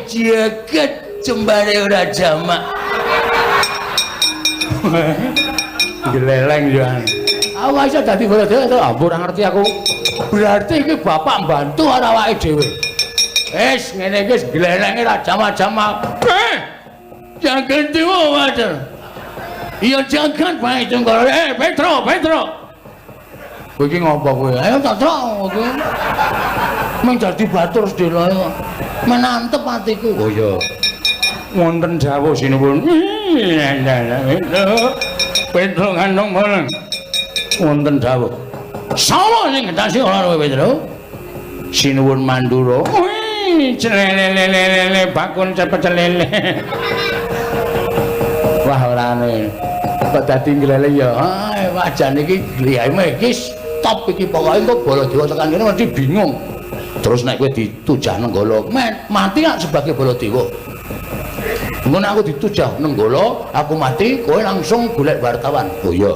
jaket jembare ora jamak. Geleleng yo. Aku iso dadi Baladewa to, ampun ora ngerti aku. Berarti iki bapak bantu ora awake dhewe. Wis ngene iki gelelenge ra jamak-jamak. Jangan dewa wae. Iya jangan bae Tunggul. Petro. Kowe iki ngopo kowe? Ayo tak kowe. Mung dadi batur sedela kok. Menantep atiku. Oh iya. Wonten dawuh sinuwun. Petro ngandung bareng. Wonten dawuh. Sapa sing ngetasi ora kowe Petro? Sinuwun Mandura. Celele bakun cepet celele. Wah orane. Kok dadi glele ya. Wajane iki gliyame iki stop iki pokoke kok Baladewa tekan kene mesti bingung. Terus nek kowe ditujah Nenggala, mati gak sebagai Baladewa. Engko nek aku ditujah Nenggala, aku mati, kowe langsung golek wartawan. Oh iya.